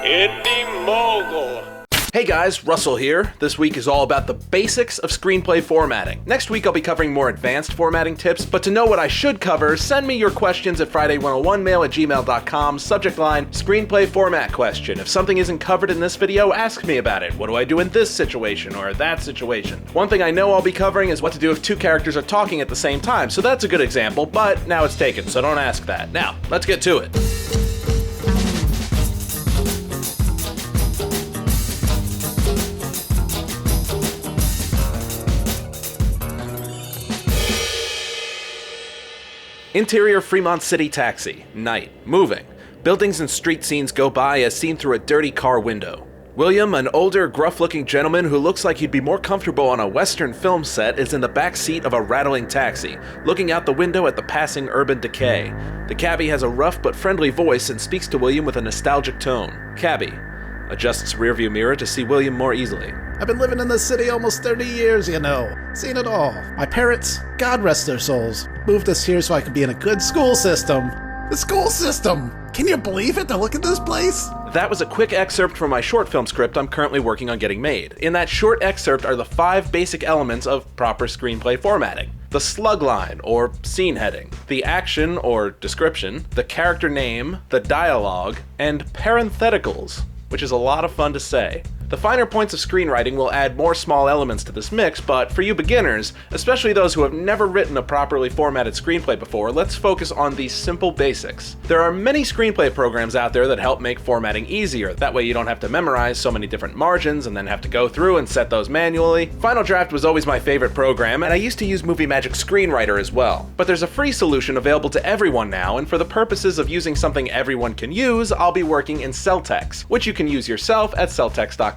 Indy Mogul. Hey guys, Russell here. This week is all about the basics of screenplay formatting. Next week I'll be covering more advanced formatting tips, but to know what I should cover, send me your questions at friday101mail@gmail.com, subject line, screenplay format question. If something isn't covered in this video, ask me about it. What do I do in this situation or that situation? One thing I know I'll be covering is what to do if two characters are talking at the same time, so that's a good example, but now it's taken, so don't ask that. Now, let's get to it. Interior Fremont City taxi. Night. Moving. Buildings and street scenes go by as seen through a dirty car window. William, an older, gruff-looking gentleman who looks like he'd be more comfortable on a Western film set, is in the back seat of a rattling taxi, looking out the window at the passing urban decay. The cabbie has a rough but friendly voice and speaks to William with a nostalgic tone. Cabbie adjusts rearview mirror to see William more easily. I've been living in this city almost 30 years, you know. Seen it all. My parents, God rest their souls, moved us here so I could be in a good school system. The school system! Can you believe it? To look at this place? That was a quick excerpt from my short film script I'm currently working on getting made. In that short excerpt are the 5 basic elements of proper screenplay formatting. The slug line, or scene heading, the action, or description, the character name, the dialogue, and parentheticals, which is a lot of fun to say. The finer points of screenwriting will add more small elements to this mix, but for you beginners, especially those who have never written a properly formatted screenplay before, let's focus on these simple basics. There are many screenplay programs out there that help make formatting easier. That way you don't have to memorize so many different margins and then have to go through and set those manually. Final Draft was always my favorite program, and I used to use Movie Magic Screenwriter as well. But there's a free solution available to everyone now, and for the purposes of using something everyone can use, I'll be working in CeltX, which you can use yourself at CeltX.com.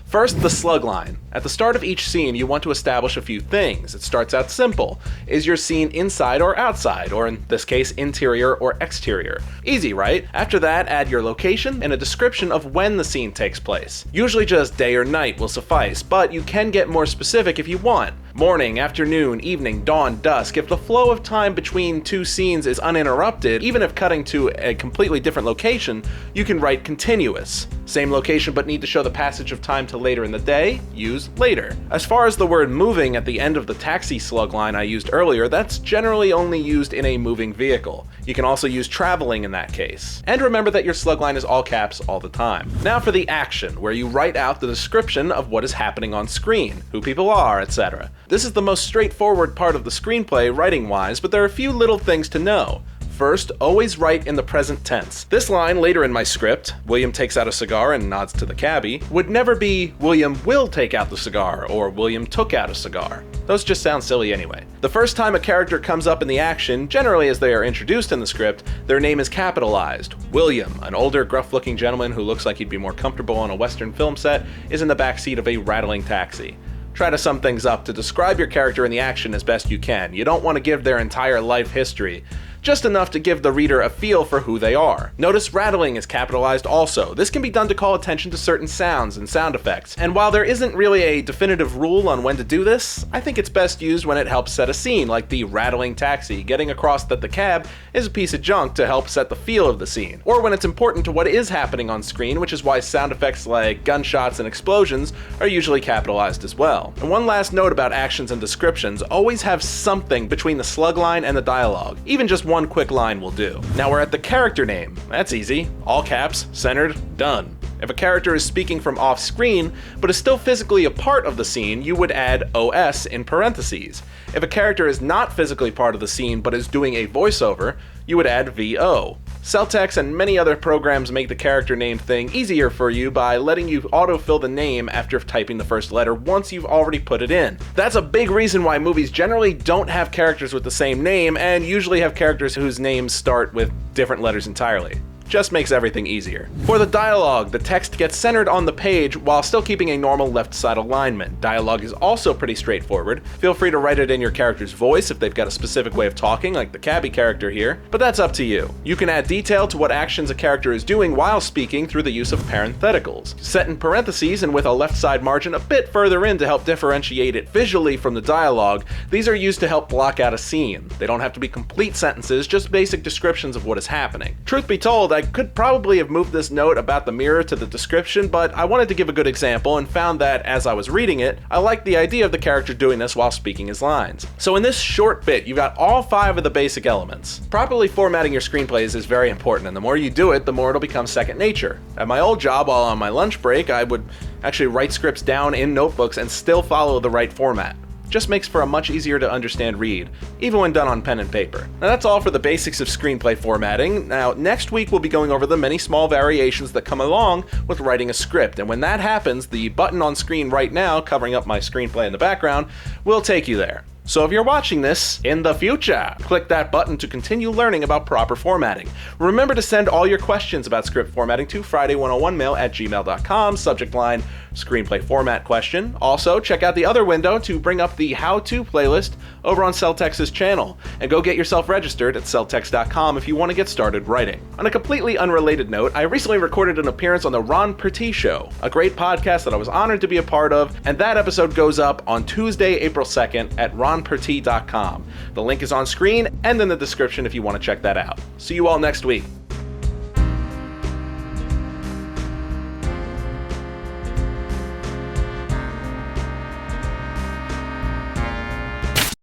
First, the slug line. At the start of each scene, you want to establish a few things. It starts out simple. Is your scene inside or outside, or in this case, interior or exterior? Easy, right? After that, add your location and a description of when the scene takes place. Usually just day or night will suffice, but you can get more specific if you want. Morning, afternoon, evening, dawn, dusk. If the flow of time between two scenes is uninterrupted, even if cutting to a completely different location, you can write continuous. Same location but need to show the passage of time to later in the day? Use later. As far as the word moving at the end of the taxi slug line I used earlier, that's generally only used in a moving vehicle. You can also use traveling in that case. And remember that your slug line is all caps all the time. Now for the action, where you write out the description of what is happening on screen, who people are, etc. This is the most straightforward part of the screenplay writing-wise, but there are a few little things to know. First, always write in the present tense. This line later in my script, William takes out a cigar and nods to the cabbie, would never be William will take out the cigar or William took out a cigar. Those just sound silly anyway. The first time a character comes up in the action, generally as they are introduced in the script, their name is capitalized. William, an older, gruff-looking gentleman who looks like he'd be more comfortable on a Western film set, is in the back seat of a rattling taxi. Try to sum things up to describe your character in the action as best you can. You don't want to give their entire life history, just enough to give the reader a feel for who they are. Notice rattling is capitalized also. This can be done to call attention to certain sounds and sound effects, and while there isn't really a definitive rule on when to do this, I think it's best used when it helps set a scene, like the rattling taxi, getting across that the cab is a piece of junk to help set the feel of the scene, or when it's important to what is happening on screen, which is why sound effects like gunshots and explosions are usually capitalized as well. And one last note about actions and descriptions, always have something between the slug line and the dialogue. Even just one quick line will do. Now we're at the character name. That's easy. All caps, centered, done. If a character is speaking from off screen, but is still physically a part of the scene, you would add OS in parentheses. If a character is not physically part of the scene, but is doing a voiceover, you would add VO. CeltX and many other programs make the character name thing easier for you by letting you autofill the name after typing the first letter once you've already put it in. That's a big reason why movies generally don't have characters with the same name and usually have characters whose names start with different letters entirely. Just makes everything easier. For the dialogue, the text gets centered on the page while still keeping a normal left side alignment. Dialogue is also pretty straightforward. Feel free to write it in your character's voice if they've got a specific way of talking, like the cabbie character here, but that's up to you. You can add detail to what actions a character is doing while speaking through the use of parentheticals. Set in parentheses and with a left side margin a bit further in to help differentiate it visually from the dialogue, these are used to help block out a scene. They don't have to be complete sentences, just basic descriptions of what is happening. Truth be told, I could probably have moved this note about the mirror to the description, but I wanted to give a good example and found that as I was reading it, I liked the idea of the character doing this while speaking his lines. So in this short bit, you've got all 5 of the basic elements. Properly formatting your screenplays is very important, and the more you do it, the more it'll become second nature. At my old job, while on my lunch break, I would actually write scripts down in notebooks and still follow the right format. Just makes for a much easier to understand read, even when done on pen and paper. Now that's all for the basics of screenplay formatting. Now next week we'll be going over the many small variations that come along with writing a script, and when that happens, the button on screen right now, covering up my screenplay in the background, will take you there. So if you're watching this in the future, click that button to continue learning about proper formatting. Remember to send all your questions about script formatting to friday101mail@gmail.com, subject line screenplay format question. Also, check out the other window to bring up the how-to playlist over on CeltX's channel, and go get yourself registered at CeltX.com if you want to get started writing. On a completely unrelated note, I recently recorded an appearance on the Ron Pertee Show, a great podcast that I was honored to be a part of, and that episode goes up on Tuesday, April 2nd at ronpertee.com. The link is on screen and in the description if you want to check that out. See you all next week.